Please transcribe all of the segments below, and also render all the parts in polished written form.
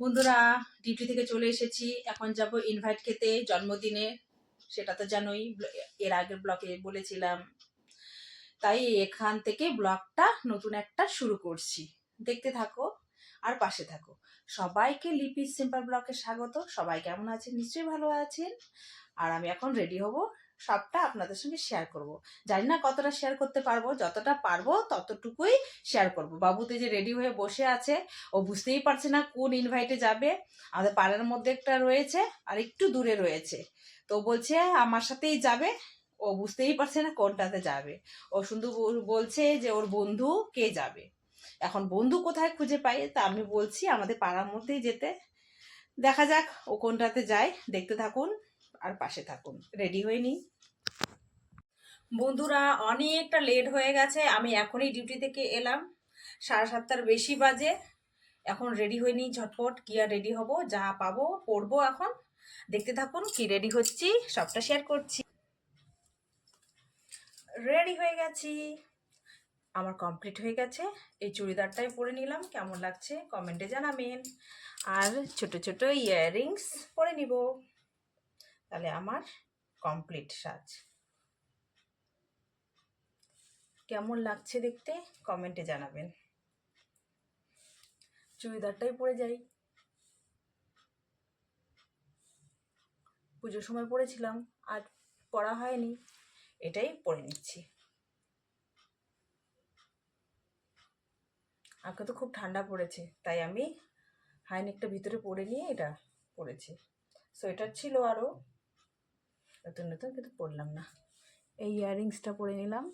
বন্ধুরা, ডিউটি থেকে চলে এসেছি। এখন যাব ইনভাইট খেতে জন্মদিনে। সেটা তো জানোই, এর আগের ব্লগে বলেছিলাম। তাই এখান থেকে ব্লগটা নতুন একটা শুরু করছি। দেখতে থাকো আর পাশে থাকো। সবাইকে লিপি সিম্পল ব্লগে স্বাগত। সবাই কেমন আছেন? নিশ্চয়ই ভালো আছেন। আর আমি এখন রেডি হব, সবটা আপনাদের সঙ্গে শেয়ার করব। জানি না কতটা শেয়ার করতে পারবো, যতটা পারবো ততটুকুই শেয়ার করব। বাবুতে যে রেডি হয়ে বসে আছে, ও বুঝতেই পারছে না কোন ইনভাইটে যাবে। আমাদের পাড়ার মধ্যে একটা রয়েছে আর একটু দূরে রয়েছে, তো বলছে আমার সাথেই যাবে। ও বুঝতেই পারছে না কোনটাতে যাবে। ও শুধু বলছে যে ওর বন্ধু কে যাবে। এখন বন্ধু কোথায় খুঁজে পাই, তা আমি বলছি আমাদের পাড়ার মধ্যেই যেতে। দেখা যাক ও কোনটাতে যায়, দেখতে থাকুন আর পাশে থাকুন। রেডি হয়ে নিই। বন্ধুরা, অনেকটা লেট হয়ে গেছে। আমি এখনই ডিউটি থেকে এলাম, 7:30 বেশি বাজে। এখন রেডি হয়ে নিই ঝটপট। কি আর রেডি হব, যা পাবো পরবো। এখন দেখতে থাকুন কি রেডি হচ্ছি, সবটা শেয়ার করছি। রেডি হয়ে গেছি, আমার কমপ্লিট হয়ে গেছে। এই চুড়িদারটাই পরে নিলাম, কেমন লাগছে কমেন্টে জানাবেন। আর ছোট ছোট ইয়াররিংস পরে নিব, তাহলে আমার কমপ্লিট সাজ। কেমন লাগছে দেখতে কমেন্টে জানাবেন। চুড়িদারটাই পরে যাই, পুজোর সময় পরেছিলাম আর পরা হয়নি, এটাই পরে নিচ্ছি। আজকে তো খুব ঠান্ডা পড়েছে, তাই আমি হাইনেকটা ভিতরে পরে নিয়ে এটা পরেছি। সোয়েটার ছিল আরও নতুন নতুন, কিন্তু পরলাম না। এই ইয়াররিংসটা পরে নিলাম,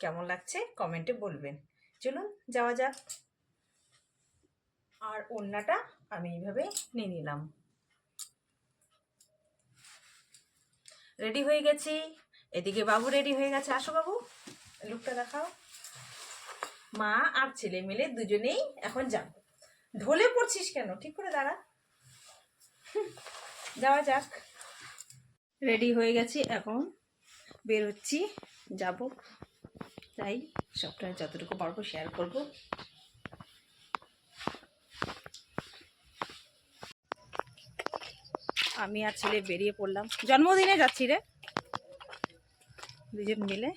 কেমন লাগছে কমেন্টে বলবেন। চলুন যাওয়া যাক। আর ওড়নাটা আমি এইভাবে নিয়ে নিলাম। রেডি হয়ে গেছি, এদিকে বাবু রেডি হয়ে গেছে। আসো বাবু, লুকটা দেখাও। মা আর ছেলে মিলে দুজনেই এখন যাব। ঢলে পড়ছিস কেন, ঠিক করে দাঁড়া। যাওয়া যাক। রেডি হয়ে গেছি, এখন বের হচ্ছি, যাব। তাই সবটা যতটুকু পারবো শেয়ার করব। আমি আর ছেলে বেরিয়ে পড়লাম, জন্মদিনে যাচ্ছি রে, দুজন মিলে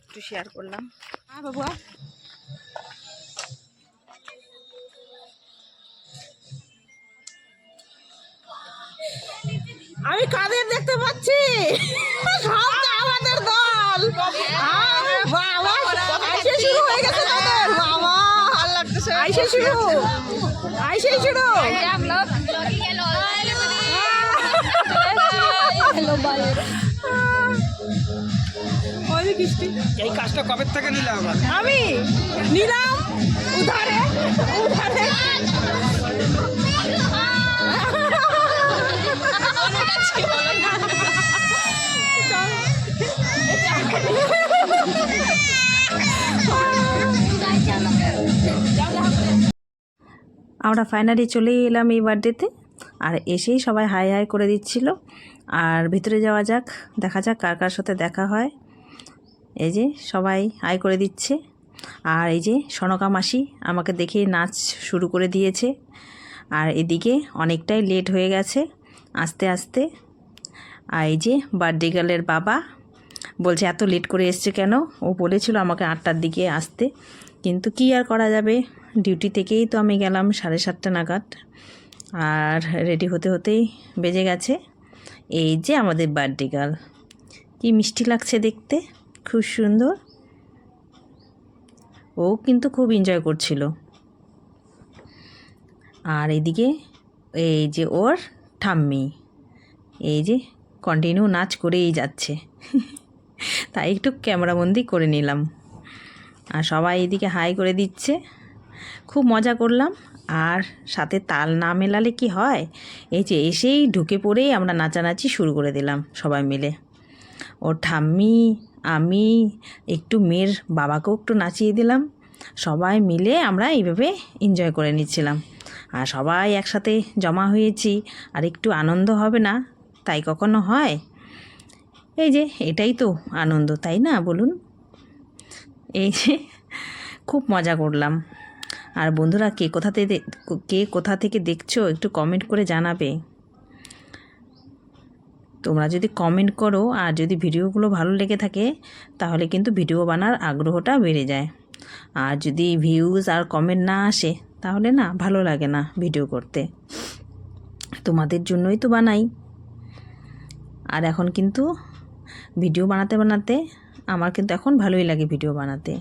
একটু শেয়ার করলাম। হ্যাঁ বাবু, আমি কাদের দেখতে পাচ্ছি? আমাদের দল। আইসে শুরু হয়ে গেছে তাদের। বাবা, আইসে শুরু, আইসে শুরু। এই কাজটা কবে থেকে নিলাম? আমি নিলাম উধারে উধারে। আমরা ফাইনালি চলেই এলাম এই বার্থডেতে। আর এসেই সবাই হাই হাই করে দিচ্ছিল। আর ভিতরে যাওয়া যাক, দেখা যাক কার কার সাথে দেখা হয়। এই যে সবাই হাই করে দিচ্ছে। আর এই যে সনকা মাসি আমাকে দেখে নাচ শুরু করে দিয়েছে। আর এদিকে অনেকটাই লেট হয়ে গেছে আস্তে আস্তে। আর এই যে বার্থডে গার্লের বাবা বলছে এত লেট করে এসছে কেন। ও বলেছিল আমাকে 8টার দিকে আসতে, কিন্তু কি আর করা যাবে, ডিউটি থেকেই তো আমি গেলাম 7:30 নাগাদ। আর রেডি হতে হতেই বেজে গেছে। এই যে আমাদের বার্থডে গার্ল, কি মিষ্টি লাগছে দেখতে, খুব সুন্দর। ও কিন্তু খুব এনজয় করছিল। আর এদিকে এই যে ওর ঠাম্মি, এই যে কন্টিনিউ নাচ করেই যাচ্ছে। তাই একটু ক্যামেরাবন্দি করে নিলাম। আর সবাই এদিকে হাই করে দিচ্ছে, খুব মজা করলাম। আর সাথে তাল না মেলালে কি হয়, এই যে এসেই ঢুকে পড়েই আমরা নাচানাচি শুরু করে দিলাম সবাই মিলে। ওর ঠাম্মি, আমি, একটু মেয়ের বাবাকেও একটু নাচিয়ে দিলাম। সবাই মিলে আমরা এইভাবে এনজয় করে নিচ্ছিলাম। আর সবাই একসাথে জমা হয়েছি, আর একটু আনন্দ হবে না তাই কখনো হয়? এই যে এটাই তো আনন্দ, তাই না বলুন? এই যে খুব মজা করলাম। আর বন্ধুরা কে কোথা থেকে দেখছো একটু কমেন্ট করে জানাবে। তোমরা যদি কমেন্ট করো আর যদি ভিডিওগুলো ভালো লেগে থাকে তাহলে কিন্তু ভিডিও বানার আগ্রহটা বেড়ে যায়। আর যদি ভিউজ আর কমেন্ট না আসে তাহলে না ভালো লাগে না ভিডিও করতে। তোমাদের জন্যই তো বানাই। আর এখন কিন্তু ভিডিও বানাতে বানাতে আমার কিন্তু এখন ভালোই লাগে ভিডিও বানাতে।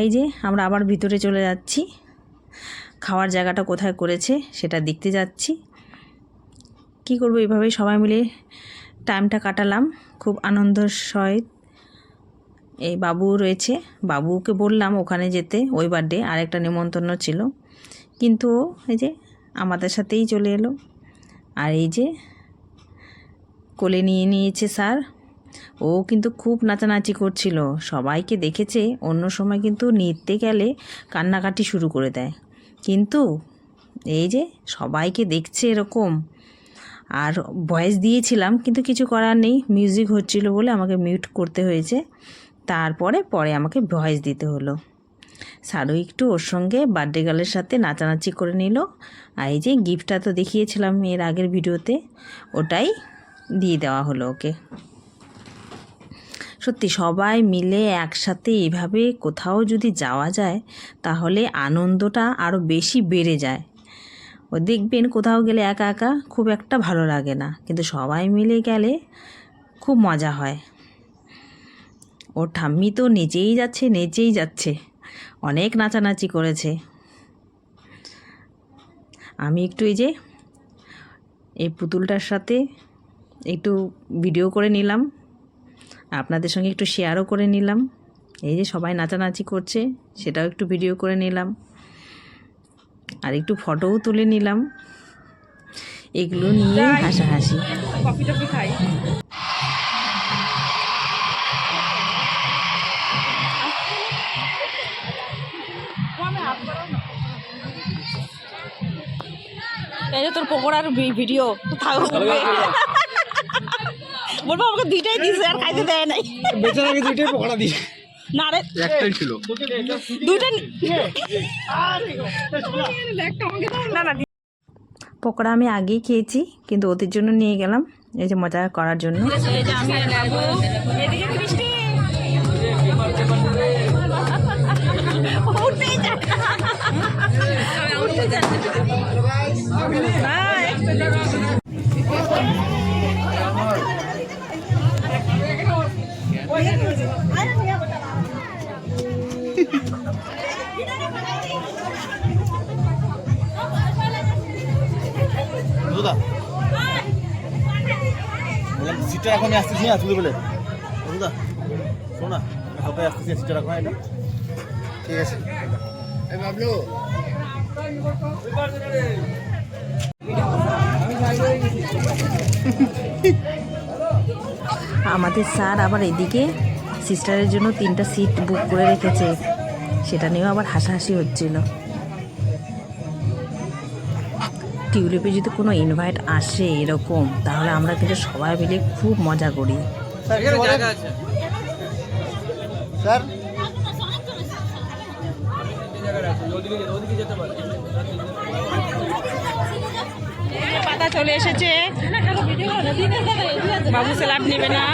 এই যে আমরা আবার ভিতরে চলে যাচ্ছি, খাওয়ার জায়গাটা কোথায় করেছে সেটা দেখতে যাচ্ছি। কি করব, এইভাবেই সবাই মিলে টাইমটা কাটালাম খুব আনন্দের সহিত। এই বাবু রয়েছে, বাবুকে বললাম ওখানে যেতে, ওই বার্থডে আরেকটা নিমন্ত্রণ ছিল, কিন্তু এই যে আমাদের সাথেই চলে এলো। আর এই যে কোলে নিয়ে নিয়েছে স্যার, ও কিন্তু খুব নাচানাচি করছিল, সবাইকে দেখেছে। অন্য সময় কিন্তু নিতে গেলে কান্নাকাটি শুরু করে দেয়, কিন্তু এই যে সবাইকে দেখছে এরকম। আর ভয়েস দিয়েছিলাম কিন্তু কিছু করার নেই, মিউজিক হচ্ছিল বলে আমাকে মিউট করতে হয়েছে। তারপরে আমাকে ভয়েস দিতে হলো। স্যারও একটু ওর সঙ্গে বার্থডে গার্লের সাথে নাচানাচি করে নিল। আর এই যে গিফটটা তো দেখিয়েছিলাম এর আগের ভিডিওতে, ওটাই দিয়ে দেওয়া হলো ওকে। সত্যি সবাই মিলে একসাথে এভাবে কোথাও যদি যাওয়া যায় তাহলে আনন্দটা আরও বেশি বেড়ে যায়। ও দেখবেন কোথাও গেলে একা একা খুব একটা ভালো লাগে না, কিন্তু সবাই মিলে গেলে খুব মজা হয়। ওর ঠাম্মি তো নেচেই যাচ্ছে, অনেক নাচানাচি করেছে। আমি একটু এই পুতুলটার সাথে একটু ভিডিও করে নিলাম, আপনাদের সঙ্গে একটু শেয়ারও করে নিলাম। এই যে সবাই নাচানাচি করছে সেটাও একটু ভিডিও করে নিলাম, আর একটু ফটোও তুলে নিলাম। এগুলো নিয়ে হাসাহাসি। কফি টফি খাই। এই যে তোর পকোড়ার ভিডিও বলবো, আমাকে দুইটাই দিয়েছে আর খাইতে দেয় নাই। বেচারাকে দুইটাই পকোড়া দিয়ে, না রে একটাই ছিল, দুইটা না। পকোড়া আমি আগেই খেয়েছি, কিন্তু ওদের জন্য নিয়ে গেলাম এই যে মজা করার জন্য। বললাম সিটটা এখন আসতেছি না তুই বলে দাদা শোন না, সবাই আসতেছি, সিটটা রাখো এটা, ঠিক আছে। বাবলু আমাদের স্যার আবার এদিকে সিস্টারের জন্য 3টা সিট বুক করে রেখেছে, সেটা নিয়েও আবার হাসাহাসি হচ্ছিল। টিউলিপে যদি কোনো ইনভাইট আসে এরকম, তাহলে আমরা কিন্তু সবাই মিলে খুব মজা করি। স্যার পাতা চলে এসেছে, বাবু স্যালাড নেবে না।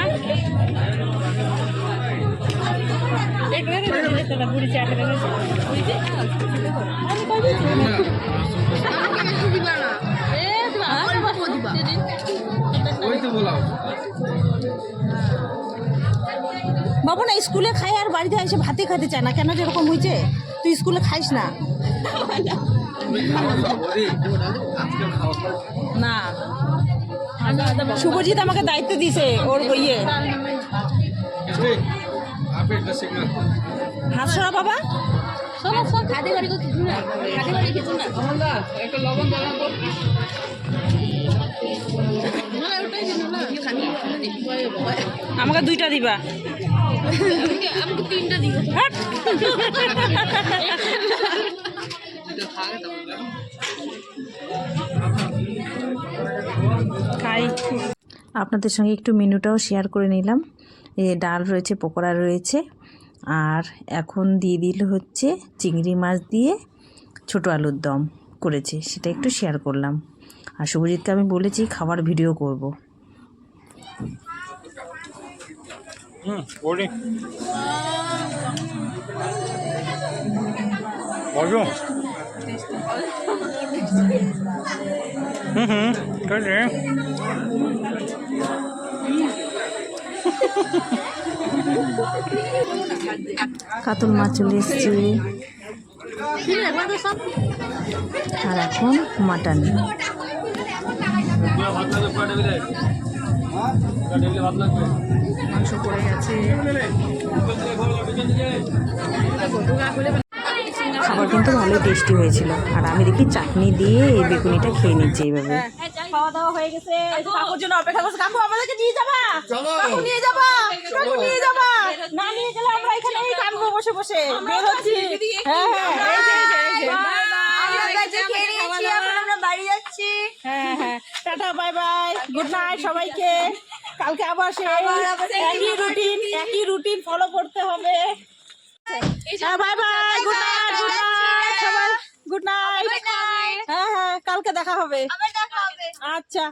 বাবু না স্কুলে খাই আর বাড়িতে এসে ভাতে খেতে চায় না, কেন যেরকম হয়েছে? তুই স্কুলে খাইস না। না, শুভজিৎ আমাকে দায়িত্ব দিয়েছে ওর ইয়ে। হাত সরা বাবা, আমাকে 2টা দিবা। আমাকে 3টা দিবা। খাই। আপনাদের সঙ্গে একটু মেনুটাও শেয়ার করে নিলাম। ডাল রয়েছে, পকোড়া রয়েছে, আর এখন দিয়ে দিল হচ্ছে চিংড়ি মাছ দিয়ে ছোটো আলুর দম করেছি, সেটা একটু শেয়ার করলাম। আর শুভজিৎকে আমি বলেছি খাবার ভিডিও করব। ওরে বলো করে কাতল মাছ চলে এসছে, আর এখন মাটন। মাংস পড়ে গেছে। খাবার কিন্তু ভালোই টেস্টি হয়েছিল। আর আমি দেখি চাটনি দিয়ে এই বেগুনিটা খেয়ে নিচ্ছি এইভাবে। খাওয়া দাওয়া হয়ে গেছে, কাকুর জন্য অপেক্ষা করছে। কাকু আমাদেরকে নিয়ে যাবা, কাকু নিয়ে যাবা, কাকু নিয়ে যাবা। না নিয়ে গেলে আমরা এখানেই কাঁদবো বসে বসে। বের হচ্ছি। হ্যাঁ হ্যাঁ, এই যে, এই যে। আমরা বাড়ি যাচ্ছি। হ্যাঁ হ্যাঁ, tata, bye by, good night সবাইকে। কালকে আবার সেই একই রুটিন ফলো করতে হবে। হ্যাঁ, bye bye, good night, good night সবাই, গুড নাইট। হ্যাঁ হ্যাঁ, কালকে দেখা হবে। আচ্ছা,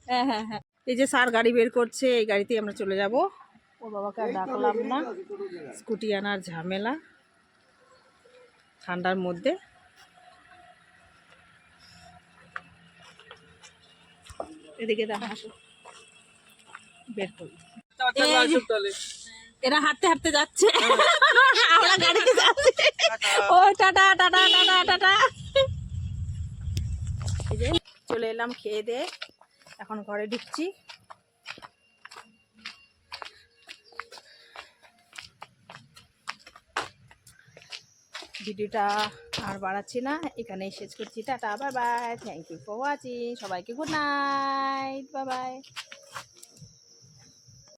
হ্যাঁ হ্যাঁ হ্যাঁ। এই যে স্যার গাড়ি বের করছে, এই গাড়িতেই আমরা চলে যাব। ও বাবাকে আর ডাকলাম না, স্কুটি আনার ঝামেলা ঠান্ডার মধ্যে। এদিকে দেখা, আসো বের করি। এরা হাঁটতে হাঁটতে যাচ্ছে, আমরা গাড়িতে যাচ্ছি। ও টাটা টাটা টাটা টাটা। এই যে চলে এলাম খেয়ে দিয়ে, এখন ঘরে ঢুকছি। ভিডিওটা আর বাড়াচ্ছি না, এখানেই শেষ করছি। Tata, bye bye, thank you for watching. সবাইকে গুড নাইট, বাই বাই।